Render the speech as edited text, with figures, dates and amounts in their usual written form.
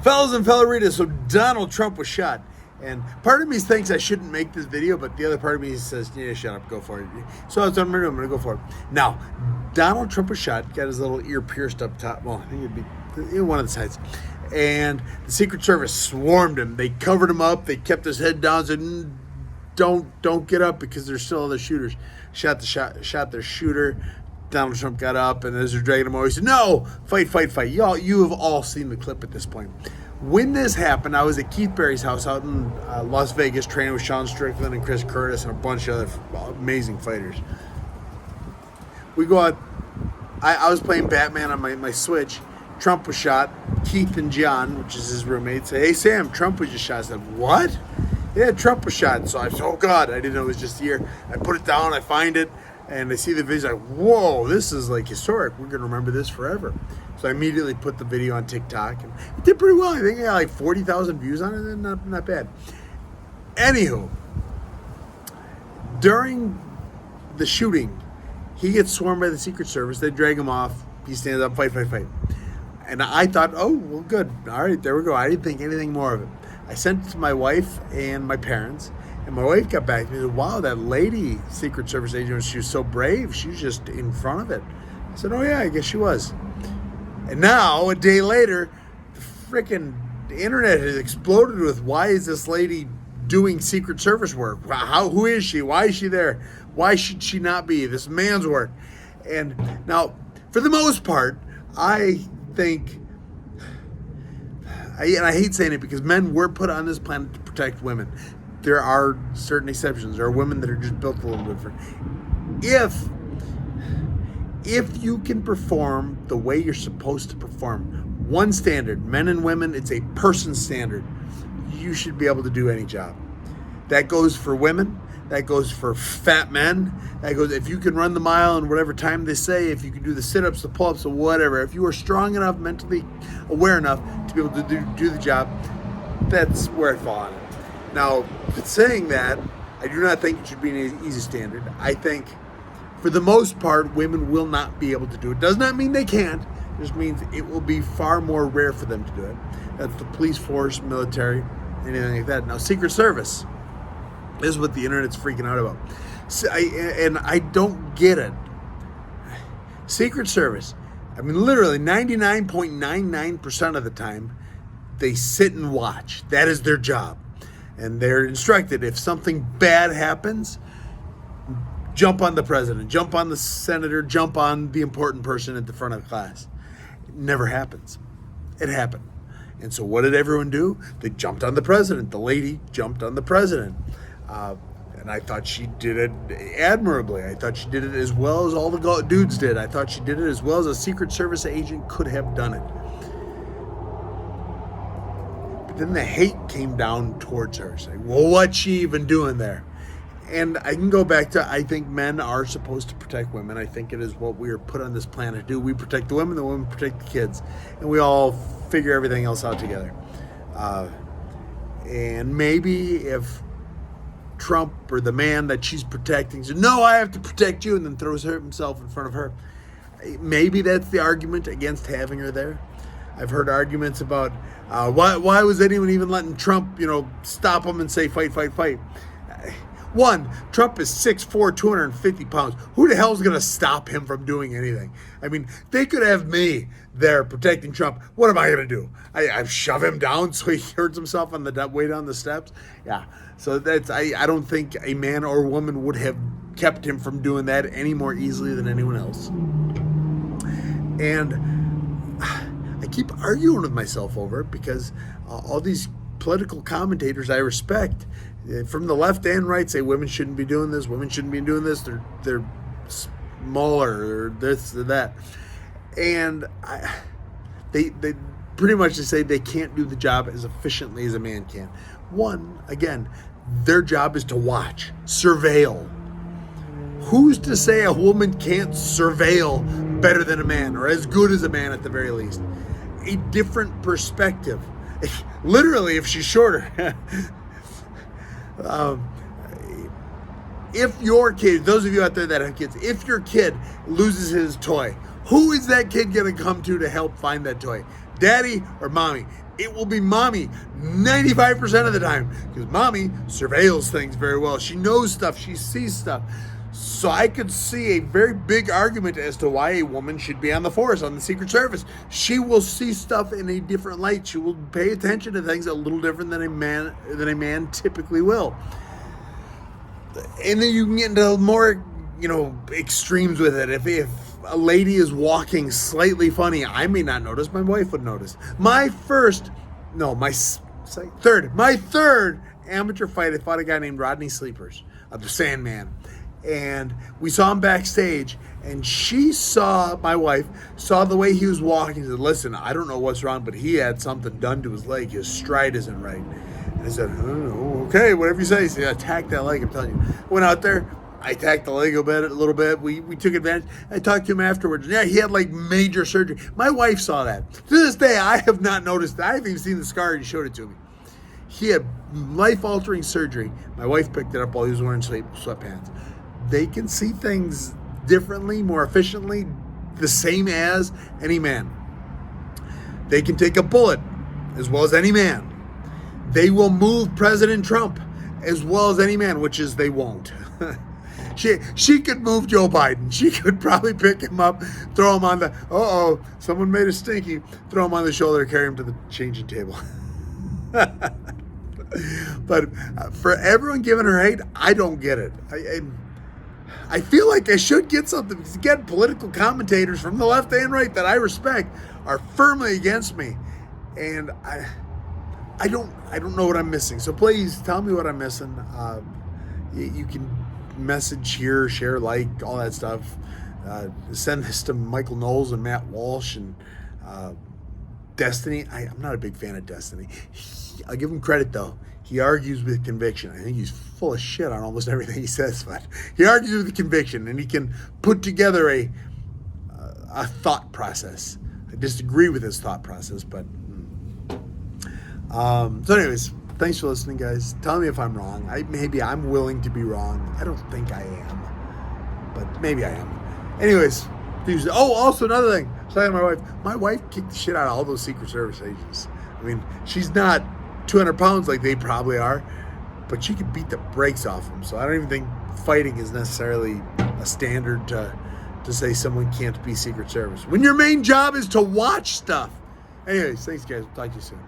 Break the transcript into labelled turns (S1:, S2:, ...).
S1: Fellas and felleritas, so Donald Trump was shot. And part of me thinks I shouldn't make this video, but the other part of me says, yeah, shut up, go for it. So that's what I'm going to do. I'm going to go for it. Now, Donald Trump was shot, got his little ear pierced up top. Well, I think it'd be one of the sides. And the Secret Service swarmed him. They covered him up. They kept his head down, said, don't get up because there's still other shooters. Shot their shooter. Donald Trump got up, and as they're dragging him over, he said, no, fight. You have all seen the clip at this point. When this happened, I was at Keith Berry's house out in Las Vegas training with Sean Strickland and Chris Curtis and a bunch of other amazing fighters. We go out. I was playing Batman on my Switch. Trump was shot. Keith and John, which is his roommate, say, hey, Sam, Trump was just shot. I said, what? Yeah, Trump was shot. So I said, oh, God, I didn't know it was just here. I put it down. I find it. And I see the video, like, whoa, this is like historic. We're going to remember this forever. So I immediately put the video on TikTok. And it did pretty well. I think I got like 40,000 views on it. Not bad. Anywho, during the shooting, he gets swarmed by the Secret Service. They drag him off. He stands up, fight. And I thought, oh, well, good. All right, there we go. I didn't think anything more of it. I sent it to my wife and my parents. And my wife got back to me and said, wow, that lady Secret Service agent, she was so brave. She was just in front of it. I said, oh, yeah, I guess she was. And now, a day later, the freaking internet has exploded with, why is this lady doing Secret Service work? Who is she? Why is she there? Why should she not be? This man's work. And now, for the most part, I think, and I hate saying it because men were put on this planet to protect women. There are certain exceptions. There are women that are just built a little different. If you can perform the way you're supposed to perform, one standard, men and women, it's a person standard, you should be able to do any job. That goes for women. That goes for fat men. That goes, if you can run the mile in whatever time they say, if you can do the sit-ups, the pull-ups, or whatever, if you are strong enough, mentally aware enough to be able to do the job, that's where I fall on it. Now, saying that, I do not think it should be an easy standard. I think, for the most part, women will not be able to do it. Does not mean they can't. It just means it will be far more rare for them to do it. That's the police force, military, anything like that. Now, Secret Service is what the internet's freaking out about. And I don't get it. Secret Service, I mean, literally 99.99% of the time, they sit and watch. That is their job. And they're instructed, if something bad happens, jump on the president, jump on the senator, jump on the important person at the front of the class. It never happens. It happened. And so what did everyone do? They jumped on the president. The lady jumped on the president. And I thought she did it admirably. I thought she did it as well as all the dudes did. I thought she did it as well as a Secret Service agent could have done it. Then the hate came down towards her. It's like, well, what's she even doing there? And I can go back to, I think men are supposed to protect women. I think it is what we are put on this planet to do. We protect the women protect the kids. And we all figure everything else out together. And maybe if Trump or the man that she's protecting says, no, I have to protect you, and then throws himself in front of her, maybe that's the argument against having her there. I've heard arguments about why was anyone even letting Trump, stop him and say fight. One, Trump is 6'4", 250 pounds. Who the hell is going to stop him from doing anything? I mean, they could have me there protecting Trump. What am I going to do? I shove him down so he hurts himself on the way down the steps? Yeah. So that's I don't think a man or woman would have kept him from doing that any more easily than anyone else. And I keep arguing with myself over it because all these political commentators I respect, from the left and right, say women shouldn't be doing this, women shouldn't be doing this, they're smaller, or this or that. And they pretty much say they can't do the job as efficiently as a man can. One, again, their job is to watch, surveil. Who's to say a woman can't surveil better than a man, or as good as a man at the very least? A different perspective. Literally, if she's shorter. If your kid, those of you out there that have kids, if your kid loses his toy, who is that kid going to come to help find that toy? Daddy or mommy? it will be mommy 95% of the time, because mommy surveils things very well. She knows stuff. She sees stuff. So I could see a very big argument as to why a woman should be on the force, on the Secret Service. She will see stuff in a different light. She will pay attention to things a little different than a man typically will. And then you can get into more, extremes with it. If a lady is walking slightly funny, I may not notice. My wife would notice. My third amateur fight, I fought a guy named Rodney Sleepers of the Sandman. And we saw him backstage, and my wife saw the way he was walking. She said, listen, I don't know what's wrong, but he had something done to his leg. His stride isn't right. And I said, oh, okay, whatever you say. He said, attack that leg, I'm telling you. Went out there. I attacked the leg a little bit. We took advantage. I talked to him afterwards. Yeah, he had like major surgery. My wife saw that. To this day, I have not noticed that. I haven't even seen the scar. He showed it to me. He had life-altering surgery. My wife picked it up while he was wearing sweatpants. They can see things differently, more efficiently, the same as any man. They can take a bullet as well as any man. They will move President Trump as well as any man, which is they won't. She could move Joe Biden. She could probably pick him up, throw him on the, someone made a stinky, throw him on the shoulder, carry him to the changing table. But for everyone giving her hate, I don't get it. I feel like I should get something, because again, political commentators from the left and right that I respect are firmly against me, and I don't know what I'm missing. So please tell me what I'm missing. You can message here, share, like, all that stuff. Send this to Michael Knowles and Matt Walsh and Destiny. I'm not a big fan of Destiny. I'll give him credit though. He argues with conviction. I think he's full of shit on almost everything he says, but he argues with conviction, and he can put together a thought process. I disagree with his thought process, but so anyways, thanks for listening, guys. Tell me if I'm wrong. Maybe I'm willing to be wrong. I don't think I am, but maybe I am. Anyways, Tuesday. Oh, also another thing. I was talking to my wife kicked the shit out of all those Secret Service agents. I mean, she's not 200 pounds like they probably are, but she could beat the brakes off them. So I don't even think fighting is necessarily a standard to say someone can't be Secret Service when your main job is to watch stuff. Anyways, thanks, guys. Talk to you soon.